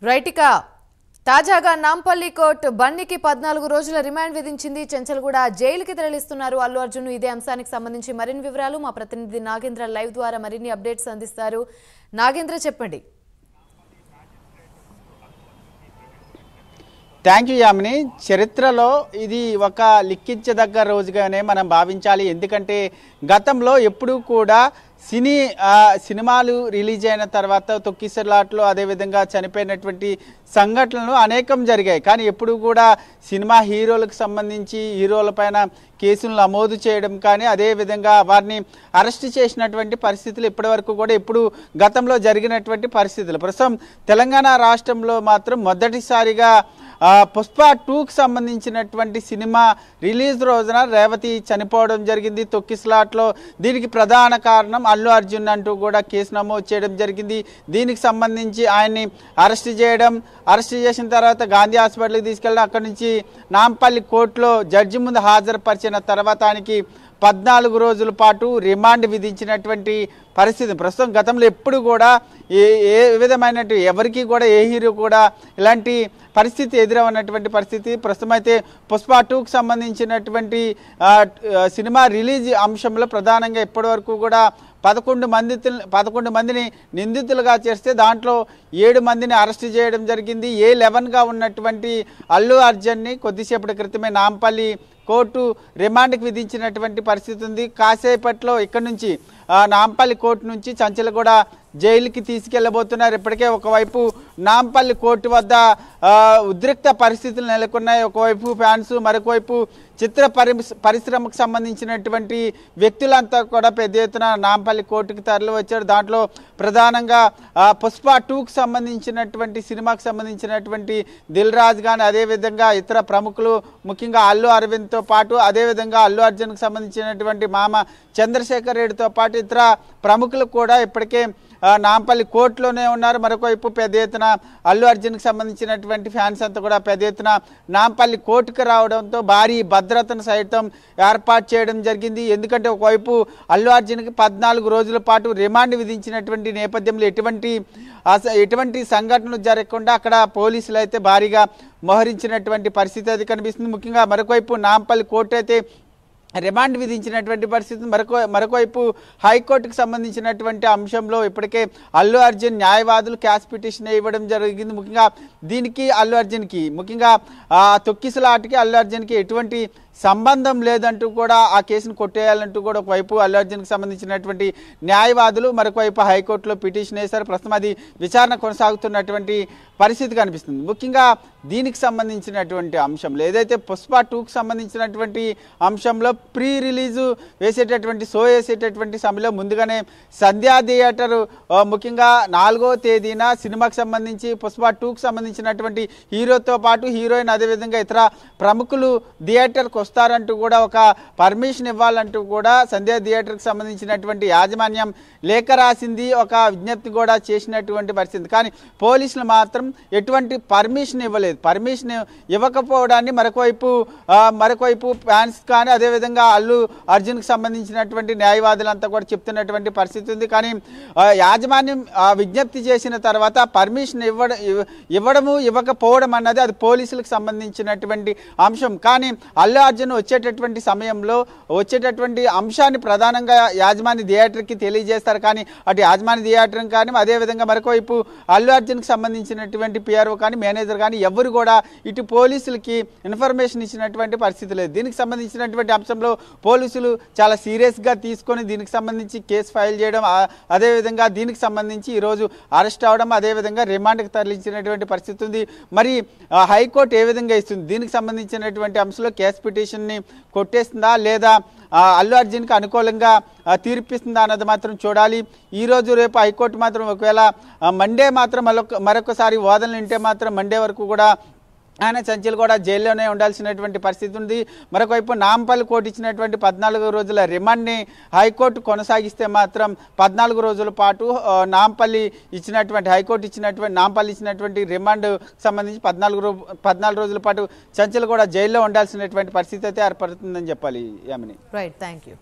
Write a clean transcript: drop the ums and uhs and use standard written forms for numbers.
రైటిక తాజాగా నాంపల్లి కోర్టు బన్నీకి 14 రోజుల రిమాండ్ విధించింది. చెంచల్గూడ జైలుకి తరలిస్తున్నారు అల్లు అర్జున్. ఇదే అంశానికి సంబంధించి మరిన్ని వివరాలు మా ప్రతినిధి నాగేంద్ర లైవ్ ద్వారా మరిన్ని అప్డేట్స్ అందిస్తారు. నాగేంద్ర, చెప్పండి. Thank you Yamini. చరిత్రలో ఇది ఒక లిఖించదగ్గ రోజుగానే మనం భావించాలి. ఎందుకంటే గతంలో ఎప్పుడూ కూడా సినిమాలు రిలీజ్ అయిన తర్వాత తొక్కిసలాట్లో అదేవిధంగా చనిపోయినటువంటి సంఘటనలు అనేకం జరిగాయి. కానీ ఎప్పుడు కూడా సినిమా హీరోలకు సంబంధించి హీరోలపైన కేసులు నమోదు చేయడం కానీ అదేవిధంగా వారిని అరెస్ట్ చేసినటువంటి పరిస్థితులు ఇప్పటివరకు కూడా ఎప్పుడు గతంలో జరిగినటువంటి పరిస్థితులు. ప్రస్తుతం తెలంగాణ రాష్ట్రంలో మాత్రం మొదటిసారిగా పుష్ప 2కి సంబంధించినటువంటి సినిమా రిలీజ్ రోజున రేవతి చనిపోవడం జరిగింది తొక్కిసలాట్లో. దీనికి ప్రధాన కారణం అల్లు అర్జున్ అంటూ కూడా కేసు నమోదు చేయడం జరిగింది. దీనికి సంబంధించి ఆయన్ని అరెస్ట్ చేసిన తర్వాత గాంధీ హాస్పిటల్కి తీసుకెళ్ళడం, అక్కడి నుంచి నాంపల్లి కోర్టులో జడ్జి ముందు హాజరుపరిచిన తర్వాత ఆయనకి 14 రోజుల పాటు రిమాండ్ విధించినటువంటి పరిస్థితి. ప్రస్తుతం గతంలో ఎప్పుడు కూడా ఏ విధమైన ఎవరికి కూడా ఏ హీరో కూడా ఇలాంటి పరిస్థితి ఎదురవన్నటువంటి పరిస్థితి. ప్రస్తుతం అయితే పుష్ప 2కి సంబంధించినటువంటి సినిమా రిలీజ్ అంశంలో ప్రధానంగా ఇప్పటి వరకు కూడా 11 మందిని నిందితులుగా చేస్తే దాంట్లో 7 మందిని అరెస్ట్ చేయడం జరిగింది. A11గా ఉన్నటువంటి అల్లు అర్జున్ని కొద్దిసేపటి క్రితమే నాంపల్లి కోర్టు రిమాండ్కి విధించినటువంటి పరిస్థితి ఉంది. కాసేపట్లో ఇక్కడ నుంచి నాంపల్లి కోర్టు నుంచి చంచల్గూడ జైలుకి తీసుకెళ్లబోతున్నారు. ఇప్పటికే ఒకవైపు నాంపల్లి కోర్టు వద్ద ఉద్రిక్త పరిస్థితులు నెలకొన్నాయి. ఒకవైపు ఫ్యాన్స్, మరొకవైపు చిత్ర పరిశ్రమకు సంబంధించినటువంటి వ్యక్తులంతా కూడా పెద్ద ఎత్తున నాంపల్లి కోర్టుకి తరలి వచ్చారు. దాంట్లో ప్రధానంగా పుష్ప 2కి సంబంధించినటువంటి సినిమాకి సంబంధించినటువంటి దిల్ రాజు కానీ అదేవిధంగా ఇతర ప్రముఖులు ముఖ్యంగా అల్లు అరవింద్తో పాటు అదేవిధంగా అల్లు అర్జున్కి సంబంధించినటువంటి మామ చంద్రశేఖర్ రెడ్డితో పాటు ఇతర ప్రముఖులు కూడా ఇప్పటికే నాంపల్లి కోర్టులోనే ఉన్నారు. మరొకవైపు పెద్ద ఎత్తున అల్లు అర్జున్కి సంబంధించినటువంటి ఫ్యాన్స్ అంతా కూడా పెద్ద ఎత్తున నాంపల్లి కోర్టుకు రావడంతో భారీ భద్రతను సైతం ఏర్పాటు చేయడం జరిగింది. ఎందుకంటే ఒకవైపు అల్లు అర్జున్కి 14 రోజుల పాటు రిమాండ్ విధించినటువంటి నేపథ్యంలో ఎటువంటి సంఘటనలు జరగకుండా అక్కడ పోలీసులు అయితే భారీగా మోహరించినటువంటి పరిస్థితి అది కనిపిస్తుంది. ముఖ్యంగా మరొకవైపు నాంపల్లి కోర్టు అయితే రిమాండ్ విధించినటువంటి పరిస్థితి. మరొకవైపు హైకోర్టుకు సంబంధించినటువంటి అంశంలో ఇప్పటికే అల్లు అర్జున్ న్యాయవాదులు క్యాష్ పిటిషన్ ఇవ్వడం జరిగింది. ముఖ్యంగా దీనికి అల్లు అర్జున్కి ముఖ్యంగా తొక్కిసలాటకి అల్లు అర్జున్కి ఎటువంటి సంబంధం లేదంటూ కూడా ఆ కేసును కొట్టేయాలంటూ కూడా ఒకవైపు అల్లు అర్జున్కి సంబంధించినటువంటి న్యాయవాదులు మరొకవైపు హైకోర్టులో పిటిషన్ వేశారు. ప్రస్తుతం అది విచారణ కొనసాగుతున్నటువంటి పరిస్థితి కనిపిస్తుంది. ముఖ్యంగా దీనికి సంబంధించినటువంటి అంశంలో ఏదైతే పుష్ప 2కి సంబంధించినటువంటి అంశంలో ప్రీ రిలీజు షో వేసేటటువంటి సమయంలో ముందుగానే సంధ్యా థియేటర్ ముఖ్యంగా 4వ తేదీన సినిమాకి సంబంధించి పుష్ప 2కి సంబంధించినటువంటి హీరోతో పాటు హీరోయిన్ అదేవిధంగా ఇతర ప్రముఖులు థియేటర్కి వస్తారంటూ కూడా ఒక పర్మిషన్ ఇవ్వాలంటూ కూడా సంధ్యా థియేటర్కి సంబంధించినటువంటి యాజమాన్యం లేఖ రాసింది, ఒక విజ్ఞప్తి కూడా చేసినటువంటి పరిస్థితి. కానీ పోలీసులు మాత్రం ఎటువంటి పర్మిషన్ ఇవ్వలేదు. పర్మిషన్ ఇవ్వకపోవడాన్ని మరొకవైపు ఫ్యాన్స్ కానీ అదేవిధంగా అల్లు అర్జున్కి సంబంధించినటువంటి న్యాయవాదులంతా కూడా చెప్తున్నటువంటి పరిస్థితి ఉంది. కానీ యాజమాన్యం విజ్ఞప్తి చేసిన తర్వాత పర్మిషన్ ఇవ్వడము ఇవ్వకపోవడం అన్నది అది పోలీసులకు సంబంధించినటువంటి అంశం. కానీ అల్లు అర్జున్ వచ్చేటటువంటి సమయంలో వచ్చేటటువంటి అంశాన్ని ప్రధానంగా యాజమాన్య థియేటర్కి తెలియజేస్తారు. కానీ అటు యాజమాన్య థియేటర్ కానీ అదేవిధంగా మరొకవైపు అల్లు అర్జున్కి సంబంధించినటువంటి పిఆర్ఓ కానీ మేనేజర్ కానీ ఎవరు కూడా ఇటు పోలీసులకి ఇన్ఫర్మేషన్ ఇచ్చినటువంటి పరిస్థితి లేదు. దీనికి సంబంధించినటువంటి అంశంలో పోలీసులు చాలా సీరియస్గా తీసుకొని దీనికి సంబంధించి కేసు ఫైల్ చేయడం అదేవిధంగా దీనికి సంబంధించి ఈరోజు అరెస్ట్ అవడం అదేవిధంగా రిమాండ్కి తరలించినటువంటి పరిస్థితి ఉంది. మరి హైకోర్టు ఏ విధంగా ఇస్తుంది? దీనికి సంబంధించినటువంటి అంశంలో కేసు పిటిషన్ని కొట్టేస్తుందా లేదా అల్లు అర్జున్కి అనుకూలంగా తీర్పిస్తుందా అన్నది మాత్రం చూడాలి. ఈరోజు రేపు హైకోర్టు మాత్రం ఒకవేళ మండే మాత్రం మరొకసారి వాదనలు వింటే మాత్రం మండే వరకు కూడా ఆయన చంచల్గూడ జైల్లోనే ఉండాల్సినటువంటి పరిస్థితి ఉంది. మరొకవైపు నాంపల్లి కోర్టు ఇచ్చినటువంటి 14 రోజుల రిమాండ్ని హైకోర్టు కొనసాగిస్తే మాత్రం 14 రోజుల పాటు హైకోర్టు ఇచ్చినటువంటి రిమాండ్ సంబంధించి 14 రోజుల పాటు చంచల్గూడ జైల్లో ఉండాల్సినటువంటి పరిస్థితి అయితే ఏర్పడుతుందని చెప్పాలి. యామిని. Right, thank you.